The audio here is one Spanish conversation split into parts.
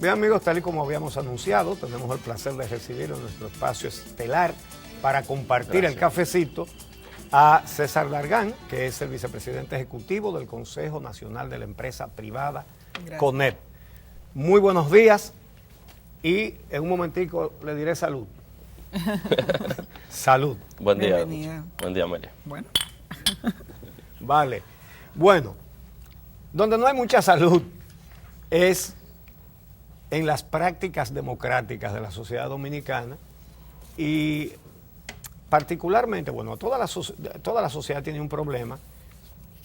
Bien amigos, tal y como habíamos anunciado, tenemos el placer de recibir en nuestro espacio estelar para compartir el cafecito a César Dargan, que es el vicepresidente ejecutivo del Consejo Nacional de la Empresa Privada, CONEP. Muy buenos días y en un momentico le diré salud. Salud. Buen día. Bienvenida. Buen día, Amelia. Bueno. Vale. Bueno, donde no hay mucha salud es en las prácticas democráticas de la sociedad dominicana y particularmente, bueno, toda la sociedad tiene un problema,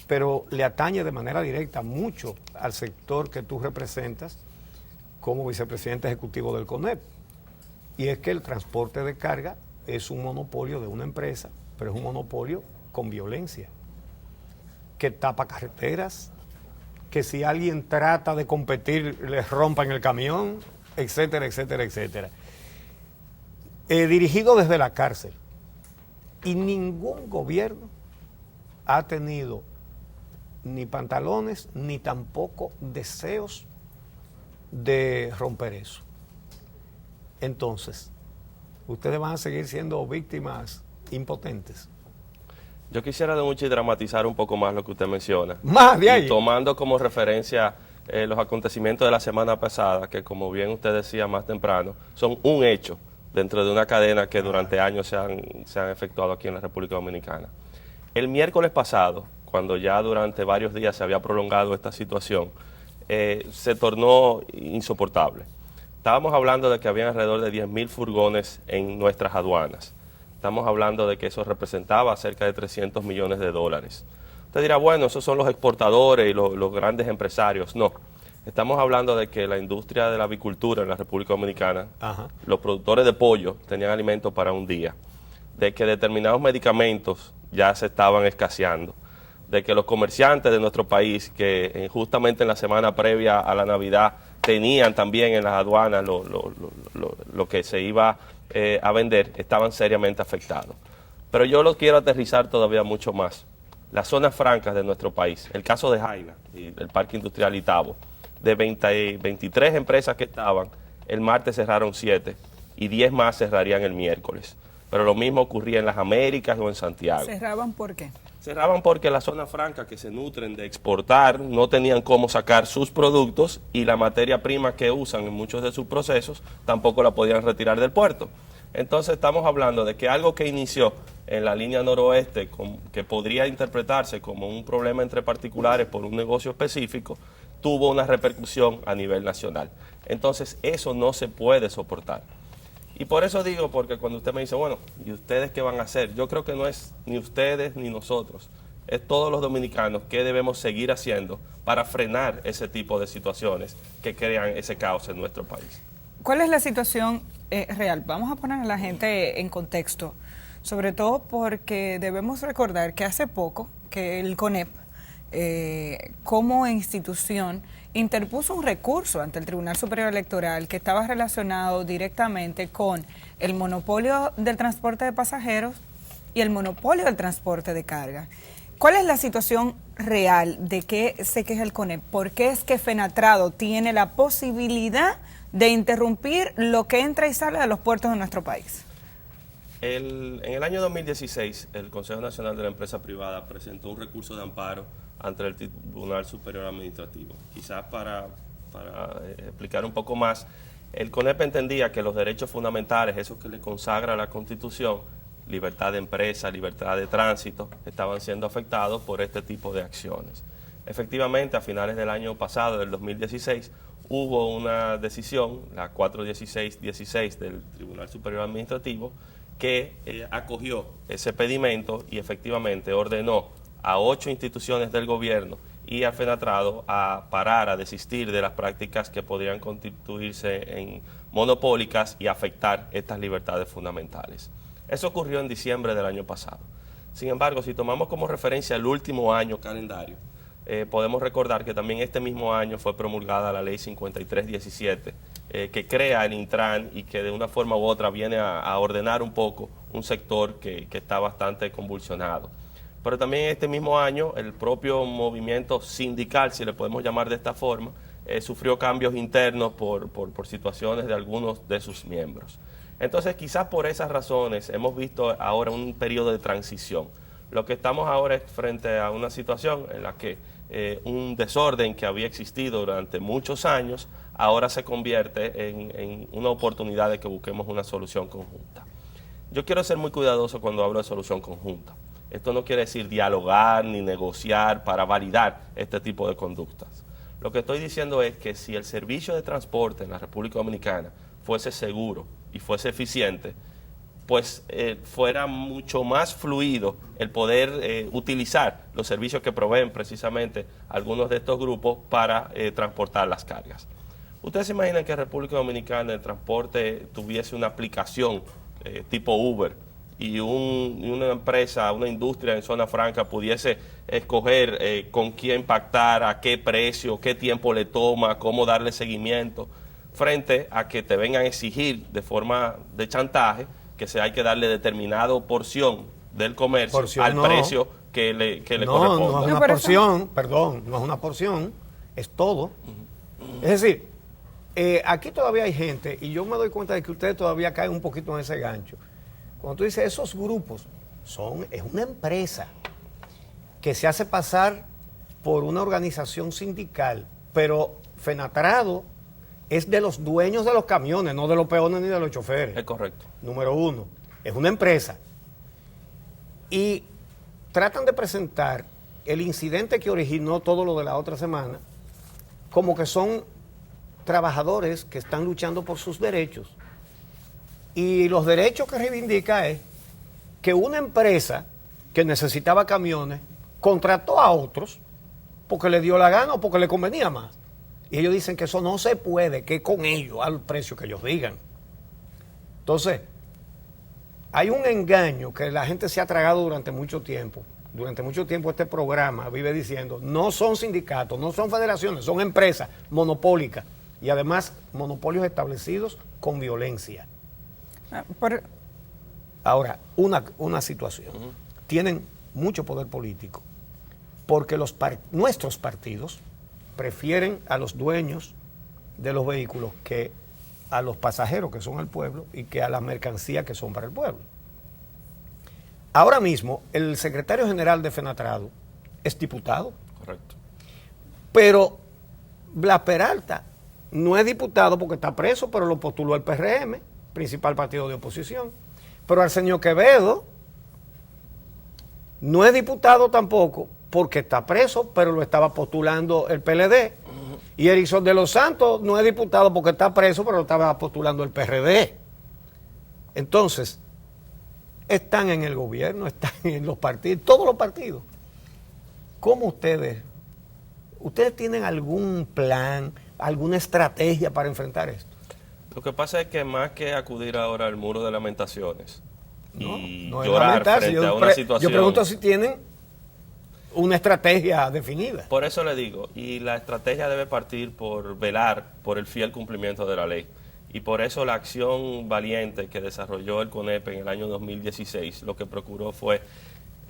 pero le atañe de manera directa mucho al sector que tú representas como vicepresidente ejecutivo del CONEP. Y es que el transporte de carga es un monopolio de una empresa, pero es un monopolio con violencia, que tapa carreteras, que si alguien trata de competir les rompan el camión, etcétera, etcétera, etcétera. Dirigido desde la cárcel. Y ningún gobierno ha tenido ni pantalones ni tampoco deseos de romper eso. Entonces, ustedes van a seguir siendo víctimas impotentes. Yo quisiera de mucho dramatizar un poco más lo que usted menciona. Más de ahí. Y tomando como referencia los acontecimientos de la semana pasada, que como bien usted decía más temprano, son un hecho dentro de una cadena que durante años se han efectuado aquí en la República Dominicana. El miércoles pasado, cuando ya durante varios días se había prolongado esta situación, se tornó insoportable. Estábamos hablando de que había alrededor de 10.000 furgones en nuestras aduanas. Estamos hablando de que eso representaba cerca de 300 millones de dólares. Usted dirá, bueno, esos son los exportadores y los grandes empresarios. No, estamos hablando de que la industria de la avicultura en la República Dominicana, los productores de pollo tenían alimento para un día, de que determinados medicamentos ya se estaban escaseando, de que los comerciantes de nuestro país, que justamente en la semana previa a la Navidad tenían también en las aduanas lo que se iba a vender, estaban seriamente afectados. Pero yo lo quiero aterrizar todavía mucho más. Las zonas francas de nuestro país, el caso de Jaina, y el Parque Industrial Itabo, de 23 empresas que estaban, el martes cerraron 7 y 10 más cerrarían el miércoles. Pero lo mismo ocurría en las Américas o en Santiago. ¿Cerraban por qué? Cerraban porque las zonas francas que se nutren de exportar no tenían cómo sacar sus productos y la materia prima que usan en muchos de sus procesos tampoco la podían retirar del puerto. Entonces estamos hablando de que algo que inició en la línea noroeste, que podría interpretarse como un problema entre particulares por un negocio específico, tuvo una repercusión a nivel nacional. Entonces eso no se puede soportar. Y por eso digo, porque cuando usted me dice, bueno, ¿y ustedes qué van a hacer? Yo creo que no es ni ustedes ni nosotros, es todos los dominicanos que debemos seguir haciendo para frenar ese tipo de situaciones que crean ese caos en nuestro país. ¿Cuál es la situación real? Vamos a poner a la gente en contexto, sobre todo porque debemos recordar que hace poco que el CONEP, como institución, interpuso un recurso ante el Tribunal Superior Electoral que estaba relacionado directamente con el monopolio del transporte de pasajeros y el monopolio del transporte de carga. ¿Cuál es la situación real de qué se queja el CONEP? ¿Por qué es que Fenatrado tiene la posibilidad de interrumpir lo que entra y sale de los puertos de nuestro país? En el año 2016, el Consejo Nacional de la Empresa Privada presentó un recurso de amparo ante el Tribunal Superior Administrativo. Quizás para explicar un poco más, el CONEP entendía que los derechos fundamentales, esos que le consagra la Constitución, libertad de empresa, libertad de tránsito, estaban siendo afectados por este tipo de acciones. Efectivamente, a finales del año pasado, del 2016, hubo una decisión, la 416-16 del Tribunal Superior Administrativo, que acogió ese pedimento y efectivamente ordenó a 8 instituciones del gobierno y al Fenatrado a parar, a desistir de las prácticas que podrían constituirse en monopólicas y afectar estas libertades fundamentales. Eso ocurrió en diciembre del año pasado. Sin embargo, si tomamos como referencia el último año calendario, podemos recordar que también este mismo año fue promulgada la ley 5317, que crea el Intran y que de una forma u otra viene a ordenar un poco un sector que está bastante convulsionado. Pero también este mismo año el propio movimiento sindical, si le podemos llamar de esta forma, sufrió cambios internos por situaciones de algunos de sus miembros. Entonces, quizás por esas razones hemos visto ahora un periodo de transición. Lo que estamos ahora es frente a una situación en la que un desorden que había existido durante muchos años ahora se convierte en una oportunidad de que busquemos una solución conjunta. Yo quiero ser muy cuidadoso cuando hablo de solución conjunta. Esto no quiere decir dialogar ni negociar para validar este tipo de conductas. Lo que estoy diciendo es que si el servicio de transporte en la República Dominicana fuese seguro y fuese eficiente, pues fuera mucho más fluido el poder utilizar los servicios que proveen precisamente algunos de estos grupos para transportar las cargas. ¿Ustedes se imaginan que en República Dominicana el transporte tuviese una aplicación tipo Uber y una empresa, una industria en zona franca pudiese escoger con quién pactar, a qué precio, qué tiempo le toma, cómo darle seguimiento, frente a que te vengan a exigir de forma de chantaje que hay que darle determinada porción del comercio al precio que le corresponde? No es una porción, perdón, no es una porción, es todo. Es decir, aquí todavía hay gente, y yo me doy cuenta de que ustedes todavía caen un poquito en ese gancho. Cuando tú dices esos grupos, es una empresa que se hace pasar por una organización sindical, pero Fenatrado es de los dueños de los camiones, no de los peones ni de los choferes. Es correcto. Número uno, es una empresa. Y tratan de presentar el incidente que originó todo lo de la otra semana como que son trabajadores que están luchando por sus derechos. Y los derechos que reivindica es que una empresa que necesitaba camiones contrató a otros porque le dio la gana o porque le convenía más. Y ellos dicen que eso no se puede, que con ellos, al precio que ellos digan. Entonces, hay un engaño que la gente se ha tragado durante mucho tiempo. Durante mucho tiempo este programa vive diciendo, no son sindicatos, no son federaciones, son empresas monopólicas. Y además, monopolios establecidos con violencia. Ahora, una situación. Tienen mucho poder político porque nuestros partidos prefieren a los dueños de los vehículos que a los pasajeros que son el pueblo y que a las mercancías que son para el pueblo. Ahora mismo, el secretario general de Fenatrado es diputado. Correcto. Pero Blas Peralta no es diputado porque está preso, pero lo postuló el PRM, principal partido de oposición. Pero Arsenio Quevedo no es diputado tampoco porque está preso, pero lo estaba postulando el PLD. Y Erickson de los Santos no es diputado porque está preso, pero lo estaba postulando el PRD. Entonces, están en el gobierno, están en los partidos, todos los partidos. ¿Cómo ustedes tienen algún plan, alguna estrategia para enfrentar esto? Lo que pasa es que más que acudir ahora al muro de lamentaciones y no llorar frente a una situación... Yo pregunto si tienen una estrategia definida. Por eso le digo, y la estrategia debe partir por velar por el fiel cumplimiento de la ley. Y por eso la acción valiente que desarrolló el CONEP en el año 2016, lo que procuró fue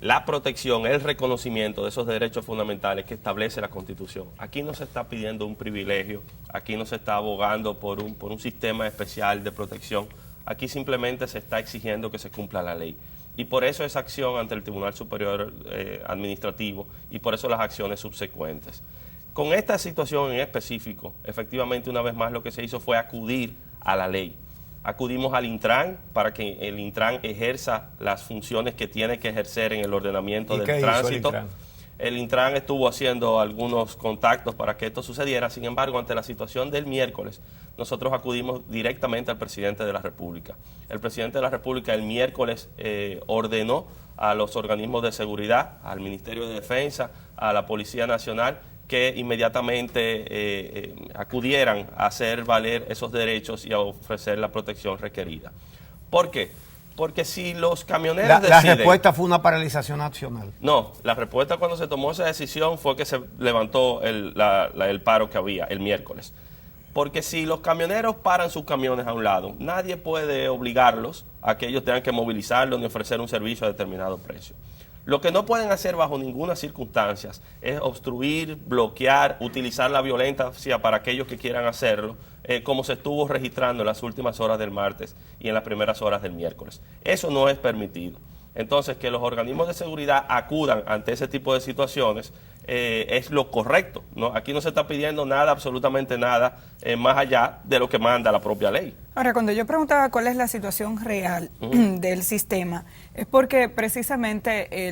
la protección, el reconocimiento de esos derechos fundamentales que establece la Constitución. Aquí no se está pidiendo un privilegio, aquí no se está abogando por un sistema especial de protección, aquí simplemente se está exigiendo que se cumpla la ley. Y por eso esa acción ante el Tribunal Superior Administrativo y por eso las acciones subsecuentes. Con esta situación en específico, efectivamente una vez más lo que se hizo fue acudir a la ley. Acudimos al Intran para que el Intran ejerza las funciones que tiene que ejercer en el ordenamiento del tránsito. El Intran estuvo haciendo algunos contactos para que esto sucediera. Sin embargo, ante la situación del miércoles, nosotros acudimos directamente al presidente de la República. El presidente de la República el miércoles ordenó a los organismos de seguridad, al Ministerio de Defensa, a la Policía Nacional, que inmediatamente acudieran a hacer valer esos derechos y a ofrecer la protección requerida. ¿Por qué? Porque si los camioneros deciden... La respuesta fue una paralización nacional. No, la respuesta cuando se tomó esa decisión fue que se levantó el paro que había el miércoles. Porque si los camioneros paran sus camiones a un lado, nadie puede obligarlos a que ellos tengan que movilizarlos ni ofrecer un servicio a determinado precio. Lo que no pueden hacer bajo ninguna circunstancia es obstruir, bloquear, utilizar la violencia para aquellos que quieran hacerlo, como se estuvo registrando en las últimas horas del martes y en las primeras horas del miércoles. Eso no es permitido. Entonces, que los organismos de seguridad acudan ante ese tipo de situaciones es lo correcto, ¿no? Aquí no se está pidiendo nada, absolutamente nada, más allá de lo que manda la propia ley. Ahora, cuando yo preguntaba cuál es la situación real del sistema, es porque precisamente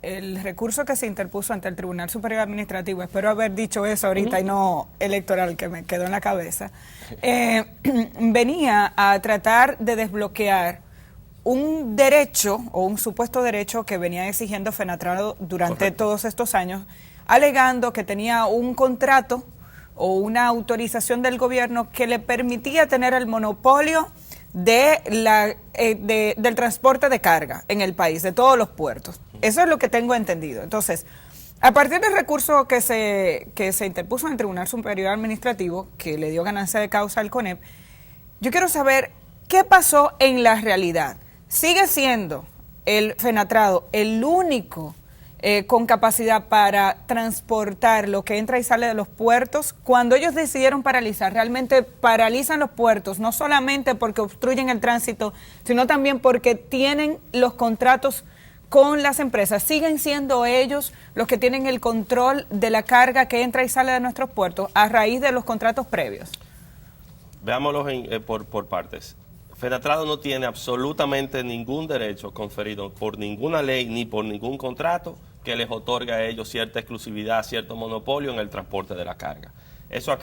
el recurso que se interpuso ante el Tribunal Superior Administrativo, espero haber dicho eso ahorita y no electoral, que me quedó en la cabeza, venía a tratar de desbloquear un derecho o un supuesto derecho que venía exigiendo Fenatrado durante todos estos años, alegando que tenía un contrato o una autorización del gobierno que le permitía tener el monopolio del transporte de carga en el país, de todos los puertos. Eso es lo que tengo entendido. Entonces, a partir del recurso que se interpuso en el Tribunal Superior Administrativo, que le dio ganancia de causa al CONEP, yo quiero saber qué pasó en la realidad. ¿Sigue siendo el Fenatrado el único con capacidad para transportar lo que entra y sale de los puertos? Cuando ellos decidieron paralizar, realmente paralizan los puertos, no solamente porque obstruyen el tránsito, sino también porque tienen los contratos con las empresas. ¿Siguen siendo ellos los que tienen el control de la carga que entra y sale de nuestros puertos a raíz de los contratos previos? Veámoslos por partes. Fenatrado no tiene absolutamente ningún derecho conferido por ninguna ley ni por ningún contrato que les otorga a ellos cierta exclusividad, cierto monopolio en el transporte de la carga. Eso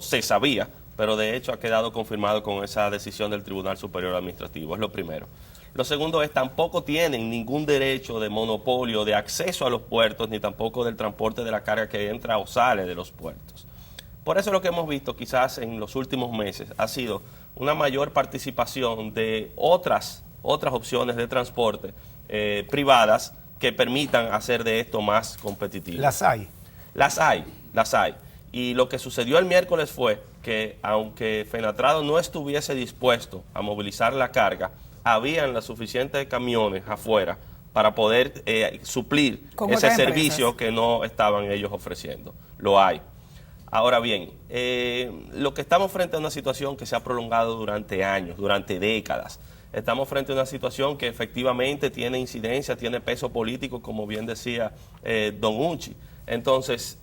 se sabía, pero de hecho ha quedado confirmado con esa decisión del Tribunal Superior Administrativo, es lo primero. Lo segundo es, tampoco tienen ningún derecho de monopolio de acceso a los puertos, ni tampoco del transporte de la carga que entra o sale de los puertos. Por eso lo que hemos visto quizás en los últimos meses ha sido una mayor participación de otras opciones de transporte privadas que permitan hacer de esto más competitivo. Las hay. Las hay. Y lo que sucedió el miércoles fue que, aunque Fenatrado no estuviese dispuesto a movilizar la carga, habían los suficientes camiones afuera para poder suplir ese servicio que no estaban ellos ofreciendo. Lo hay. Ahora bien, lo que estamos frente a una situación que se ha prolongado durante años, durante décadas. Estamos frente a una situación que efectivamente tiene incidencia, tiene peso político, como bien decía don Unchi. Entonces,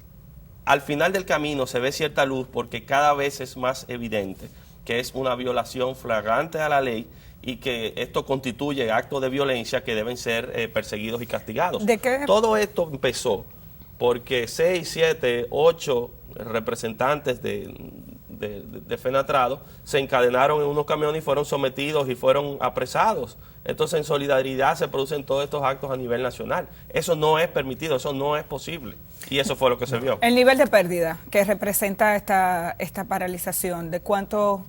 al final del camino se ve cierta luz porque cada vez es más evidente que es una violación flagrante a la ley y que esto constituye actos de violencia que deben ser perseguidos y castigados. ¿De qué? Todo esto empezó porque 6, 7, 8 representantes de Fenatrado se encadenaron en unos camiones y fueron sometidos y fueron apresados. Entonces, en solidaridad se producen todos estos actos a nivel nacional. Eso no es permitido, eso no es posible. Y eso fue lo que se vio. El nivel de pérdida que representa esta paralización, ¿de cuántos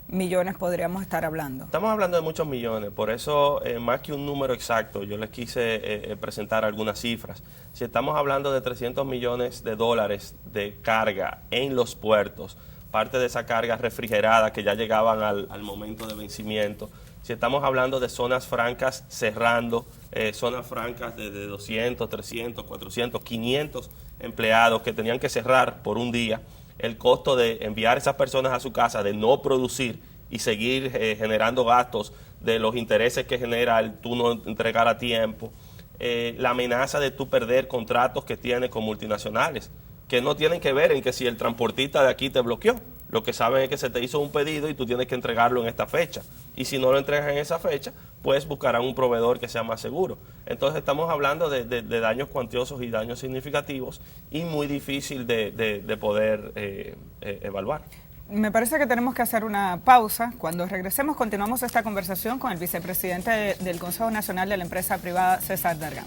millones podríamos estar hablando? Estamos hablando de muchos millones, por eso más que un número exacto, yo les quise presentar algunas cifras. Si estamos hablando de 300 millones de dólares de carga en los puertos, parte de esa carga refrigerada que ya llegaban al momento de vencimiento, si estamos hablando de zonas francas cerrando, zonas francas de 200, 300, 400, 500 empleados que tenían que cerrar por un día, el costo de enviar a esas personas a su casa, de no producir y seguir generando gastos, de los intereses que genera el tú no entregar a tiempo, la amenaza de tú perder contratos que tienes con multinacionales, que no tienen que ver en que si el transportista de aquí te bloqueó. Lo que saben es que se te hizo un pedido y tú tienes que entregarlo en esta fecha. Y si no lo entregas en esa fecha, pues buscarán un proveedor que sea más seguro. Entonces estamos hablando de daños cuantiosos y daños significativos y muy difícil de poder evaluar. Me parece que tenemos que hacer una pausa. Cuando regresemos continuamos esta conversación con el vicepresidente del Consejo Nacional de la Empresa Privada, César Dargan.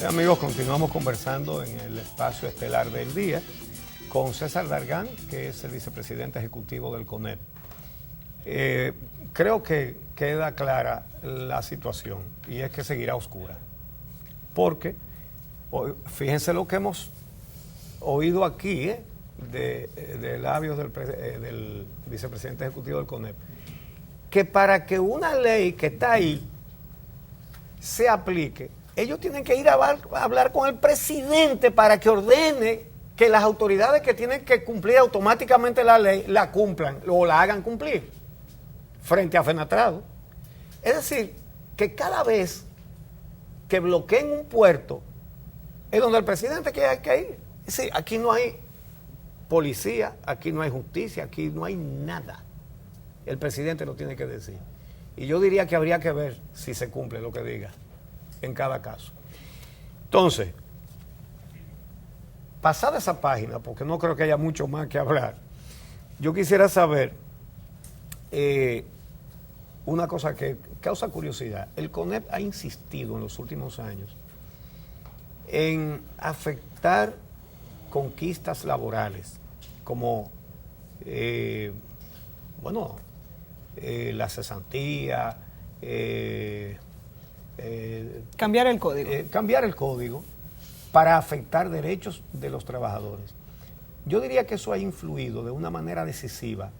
Amigos, continuamos conversando en el espacio estelar del día con César Dargan, que es el vicepresidente ejecutivo del CONEP. Creo que queda clara la situación y es que seguirá oscura. Porque, fíjense lo que hemos oído aquí, de labios del vicepresidente ejecutivo del CONEP, que para que una ley que está ahí se aplique, ellos tienen que ir a hablar con el presidente para que ordene que las autoridades que tienen que cumplir automáticamente la ley la cumplan o la hagan cumplir frente a Fenatrado. Es decir, que cada vez que bloqueen un puerto es donde el presidente que hay que ir. Es decir, aquí no hay policía, aquí no hay justicia, aquí no hay nada. El presidente lo tiene que decir. Y yo diría que habría que ver si se cumple lo que diga en cada caso. Entonces, pasada esa página, porque no creo que haya mucho más que hablar, yo quisiera saber una cosa que causa curiosidad. El CONEP ha insistido en los últimos años en afectar conquistas laborales, como, la cesantía, Cambiar el código. cambiar el código para afectar derechos de los trabajadores. Yo diría que eso ha influido de una manera decisiva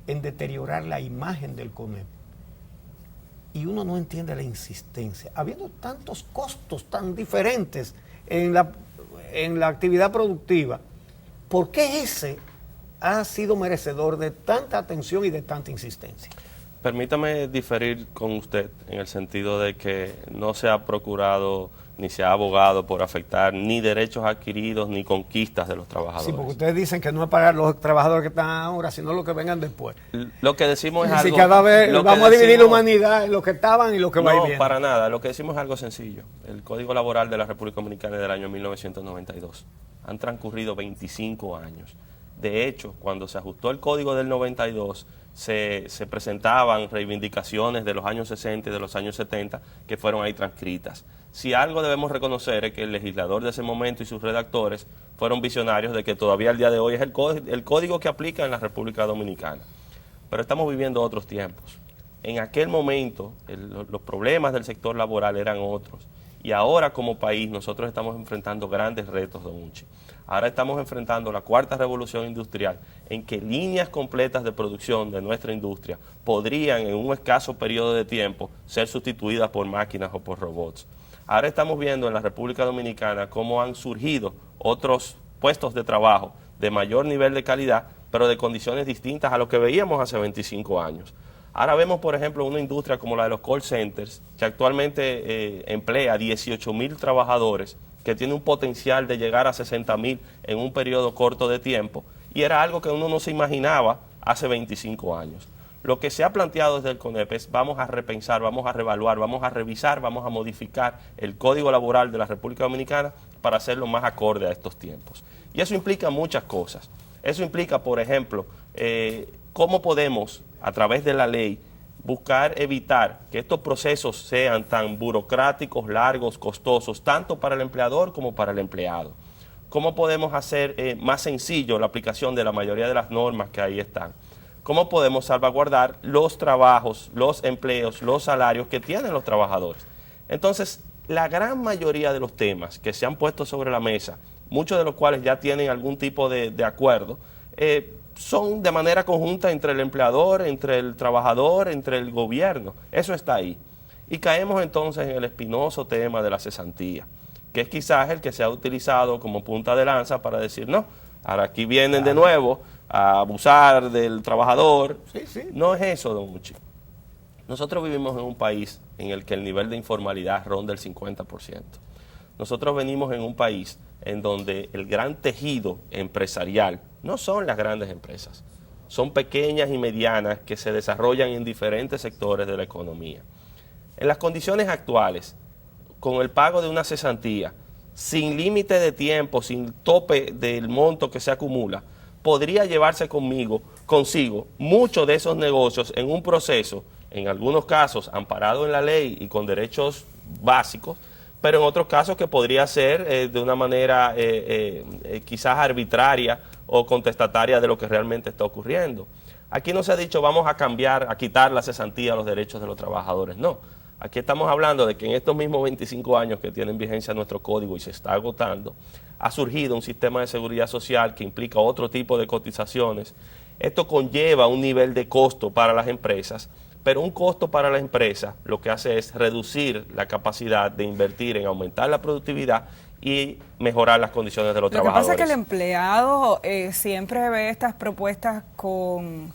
en deteriorar la imagen del CONEP. Y uno no entiende la insistencia. Habiendo tantos costos tan diferentes en la actividad productiva, ¿por qué ese ha sido merecedor de tanta atención y de tanta insistencia? Permítame diferir con usted en el sentido de que no se ha procurado ni se ha abogado por afectar ni derechos adquiridos ni conquistas de los trabajadores. Sí, porque ustedes dicen que no es para los trabajadores que están ahora, sino los que vengan después. Lo que decimos es Si algo... cada vez lo que vamos a dividir la decimos- humanidad en los que estaban y los que van y No, vienen. para nada. Lo que decimos es algo sencillo. El Código Laboral de la República Dominicana es del año 1992. Han transcurrido 25 años. De hecho, cuando se ajustó el Código del 92, se presentaban reivindicaciones de los años 60 y de los años 70 que fueron ahí transcritas. Si algo debemos reconocer es que el legislador de ese momento y sus redactores fueron visionarios de que todavía al día de hoy es el código que aplica en la República Dominicana. Pero estamos viviendo otros tiempos. En aquel momento los problemas del sector laboral eran otros. Y ahora como país nosotros estamos enfrentando grandes retos, don Unchi. Ahora estamos enfrentando la cuarta revolución industrial, en que líneas completas de producción de nuestra industria podrían en un escaso periodo de tiempo ser sustituidas por máquinas o por robots. Ahora estamos viendo en la República Dominicana cómo han surgido otros puestos de trabajo de mayor nivel de calidad, pero de condiciones distintas a lo que veíamos hace 25 años. Ahora vemos, por ejemplo, una industria como la de los call centers, que actualmente emplea 18.000 trabajadores, que tiene un potencial de llegar a 60.000 en un periodo corto de tiempo, y era algo que uno no se imaginaba hace 25 años. Lo que se ha planteado desde el CONEP es vamos a repensar, vamos a reevaluar, vamos a revisar, vamos a modificar el Código Laboral de la República Dominicana para hacerlo más acorde a estos tiempos. Y eso implica muchas cosas. Eso implica, por ejemplo, cómo podemos, a través de la ley, buscar evitar que estos procesos sean tan burocráticos, largos, costosos, tanto para el empleador como para el empleado. ¿Cómo podemos hacer más sencillo la aplicación de la mayoría de las normas que ahí están? ¿Cómo podemos salvaguardar los trabajos, los empleos, los salarios que tienen los trabajadores? Entonces, la gran mayoría de los temas que se han puesto sobre la mesa, muchos de los cuales ya tienen algún tipo de acuerdo, son de manera conjunta entre el empleador, entre el trabajador, entre el gobierno. Eso está ahí. Y caemos entonces en el espinoso tema de la cesantía, que es quizás el que se ha utilizado como punta de lanza para decir, no, ahora aquí vienen de nuevo a abusar del trabajador. Sí, sí. No es eso, don Uchi. Nosotros vivimos en un país en el que el nivel de informalidad ronda el 50%. Nosotros venimos en un país en donde el gran tejido empresarial no son las grandes empresas, son pequeñas y medianas que se desarrollan en diferentes sectores de la economía. En las condiciones actuales, con el pago de una cesantía, sin límite de tiempo, sin tope del monto que se acumula, podría llevarse consigo muchos de esos negocios en un proceso, en algunos casos amparado en la ley y con derechos básicos, pero en otros casos que podría ser de una manera quizás arbitraria o contestataria de lo que realmente está ocurriendo. Aquí no se ha dicho vamos a cambiar, a quitar la cesantía a los derechos de los trabajadores, no. Aquí estamos hablando de que en estos mismos 25 años que tienen vigencia nuestro código y se está agotando, ha surgido un sistema de seguridad social que implica otro tipo de cotizaciones. Esto conlleva un nivel de costo para las empresas, pero un costo para la empresa lo que hace es reducir la capacidad de invertir en aumentar la productividad y mejorar las condiciones de los trabajadores. Lo que pasa es que el empleado siempre ve estas propuestas con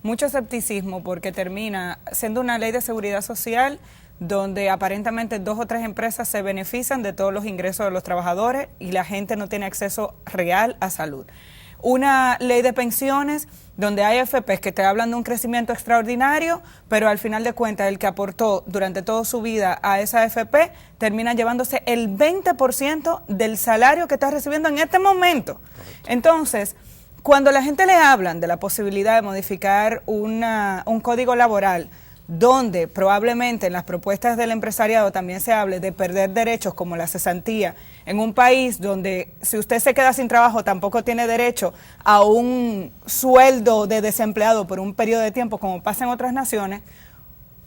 mucho escepticismo porque termina siendo una ley de seguridad social donde aparentemente 2 o 3 empresas se benefician de todos los ingresos de los trabajadores y la gente no tiene acceso real a salud. Una ley de pensiones donde hay AFPs que te hablan de un crecimiento extraordinario, pero al final de cuentas el que aportó durante toda su vida a esa AFP termina llevándose el 20% del salario que está recibiendo en este momento. Entonces, cuando la gente le hablan de la posibilidad de modificar un código laboral, donde probablemente en las propuestas del empresariado también se hable de perder derechos como la cesantía, en un país donde si usted se queda sin trabajo tampoco tiene derecho a un sueldo de desempleado por un periodo de tiempo como pasa en otras naciones,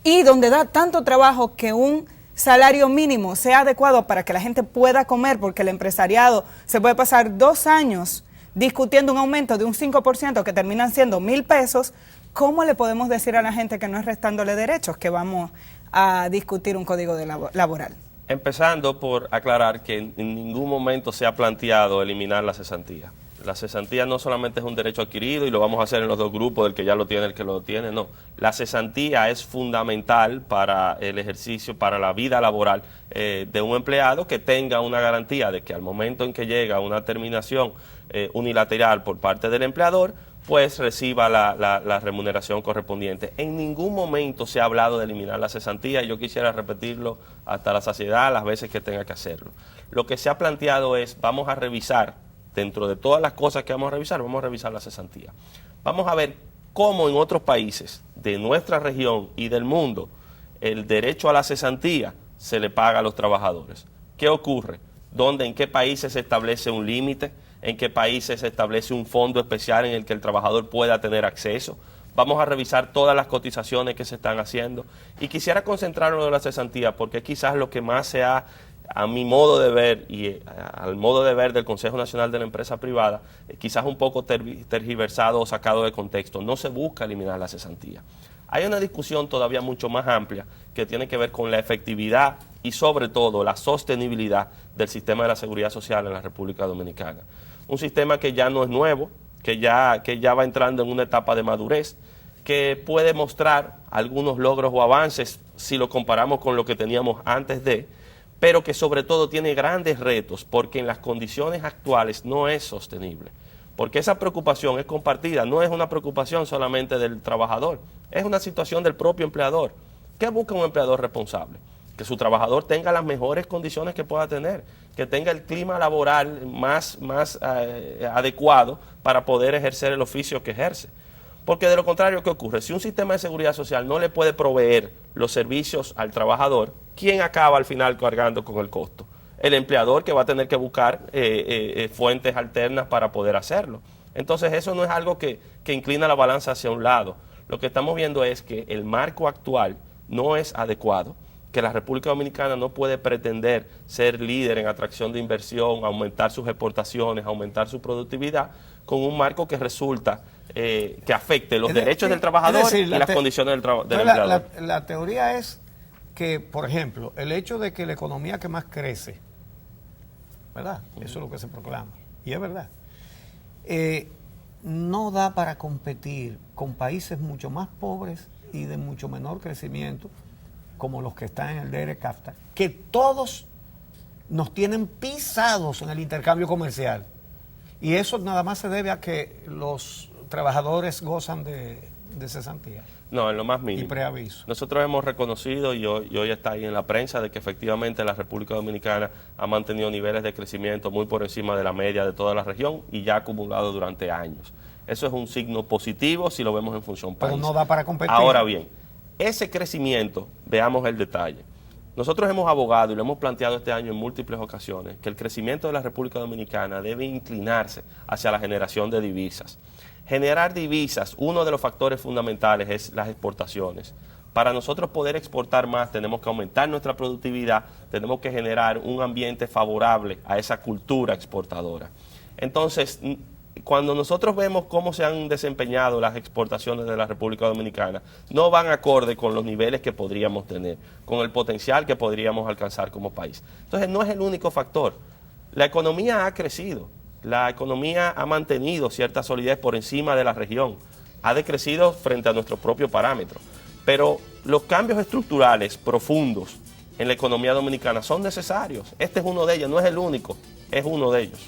y donde da tanto trabajo que un salario mínimo sea adecuado para que la gente pueda comer, porque el empresariado se puede pasar 2 años discutiendo un aumento de un 5% que terminan siendo 1,000 pesos, ¿cómo le podemos decir a la gente que no es restándole derechos que vamos a discutir un código laboral? Empezando por aclarar que en ningún momento se ha planteado eliminar la cesantía. La cesantía no solamente es un derecho adquirido y lo vamos a hacer en los 2 grupos, el que ya lo tiene, el que lo tiene, no. La cesantía es fundamental para el ejercicio, para la vida laboral de un empleado, que tenga una garantía de que al momento en que llega una terminación unilateral por parte del empleador, pues reciba la remuneración correspondiente. En ningún momento se ha hablado de eliminar la cesantía y yo quisiera repetirlo hasta la saciedad las veces que tenga que hacerlo. Lo que se ha planteado es, vamos a revisar, dentro de todas las cosas que vamos a revisar la cesantía. Vamos a ver cómo en otros países de nuestra región y del mundo el derecho a la cesantía se le paga a los trabajadores. ¿Qué ocurre? ¿Dónde, en qué países se establece un límite? ¿En qué países se establece un fondo especial en el que el trabajador pueda tener acceso? Vamos a revisar todas las cotizaciones que se están haciendo. Y quisiera concentrarnos en la cesantía porque es quizás lo que más se ha, a mi modo de ver y al modo de ver del Consejo Nacional de la Empresa Privada, quizás un poco tergiversado o sacado de contexto. No se busca eliminar la cesantía. Hay una discusión todavía mucho más amplia que tiene que ver con la efectividad y sobre todo la sostenibilidad del sistema de la seguridad social en la República Dominicana. Un sistema que ya no es nuevo, que ya va entrando en una etapa de madurez, que puede mostrar algunos logros o avances si lo comparamos con lo que teníamos antes de, pero que sobre todo tiene grandes retos porque en las condiciones actuales no es sostenible. Porque esa preocupación es compartida, no es una preocupación solamente del trabajador, es una situación del propio empleador. ¿Qué busca un empleador responsable? Que su trabajador tenga las mejores condiciones que pueda tener, que tenga el clima laboral más adecuado para poder ejercer el oficio que ejerce. Porque de lo contrario, ¿qué ocurre? Si un sistema de seguridad social no le puede proveer los servicios al trabajador, ¿quién acaba al final cargando con el costo? El empleador, que va a tener que buscar fuentes alternas para poder hacerlo. Entonces eso no es algo que inclina la balanza hacia un lado. Lo que estamos viendo es que el marco actual no es adecuado, que la República Dominicana no puede pretender ser líder en atracción de inversión, aumentar sus exportaciones, aumentar su productividad, con un marco que resulta que afecte los derechos del trabajador y las condiciones del empleador. La teoría es que, por ejemplo, el hecho de que la economía que más crece, ¿verdad? Eso es lo que se proclama, y es verdad, no da para competir con países mucho más pobres y de mucho menor crecimiento, como los que están en el DERE-CAFTA, que todos nos tienen pisados en el intercambio comercial. Y eso nada más se debe a que los trabajadores gozan de cesantía. No, en lo más mínimo. Y preaviso. Nosotros hemos reconocido, y hoy está ahí en la prensa, de que efectivamente la República Dominicana ha mantenido niveles de crecimiento muy por encima de la media de toda la región y ya acumulado durante años. Eso es un signo positivo si lo vemos en función país. Pero no da para competir. Ahora bien, ese crecimiento, veamos el detalle. Nosotros hemos abogado y lo hemos planteado este año en múltiples ocasiones, que el crecimiento de la República Dominicana debe inclinarse hacia la generación de divisas. Generar divisas, uno de los factores fundamentales es las exportaciones. Para nosotros poder exportar más, tenemos que aumentar nuestra productividad, tenemos que generar un ambiente favorable a esa cultura exportadora. Entonces, cuando nosotros vemos cómo se han desempeñado las exportaciones de la República Dominicana, no van acorde con los niveles que podríamos tener, con el potencial que podríamos alcanzar como país. Entonces, no es el único factor. La economía ha crecido, la economía ha mantenido cierta solidez por encima de la región, ha decrecido frente a nuestro propio parámetro. Pero los cambios estructurales profundos en la economía dominicana son necesarios. Este es uno de ellos, no es el único, es uno de ellos.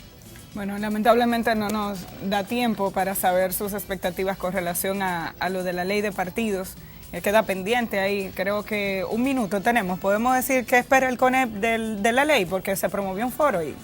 Bueno, lamentablemente no nos da tiempo para saber sus expectativas con relación a lo de la ley de partidos. Queda pendiente ahí, creo que un minuto tenemos. Podemos decir que espera el CONEP de la ley, porque se promovió un foro y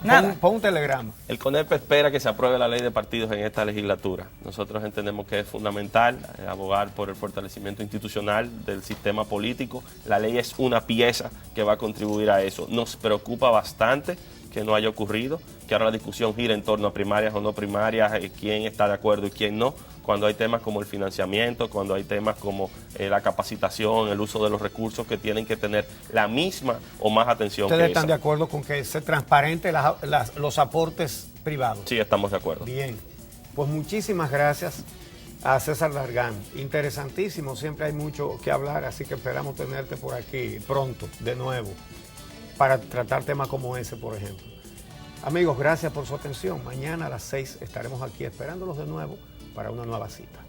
nada. Pon un telegrama. El CONEP espera que se apruebe la ley de partidos en esta legislatura. Nosotros entendemos que es fundamental abogar por el fortalecimiento institucional del sistema político. La ley es una pieza que va a contribuir a eso. Nos preocupa bastante que no haya ocurrido, que ahora la discusión gira en torno a primarias o no primarias, quién está de acuerdo y quién no, cuando hay temas como el financiamiento, cuando hay temas como la capacitación, el uso de los recursos que tienen que tener la misma o más atención. ¿Ustedes están de acuerdo con que se transparente los aportes privados? Sí, estamos de acuerdo. Bien, pues muchísimas gracias a César Dargan. Interesantísimo, siempre hay mucho que hablar, así que esperamos tenerte por aquí pronto, de nuevo, para tratar temas como ese, por ejemplo. Amigos, gracias por su atención. Mañana a las 6 estaremos aquí esperándolos de nuevo para una nueva cita.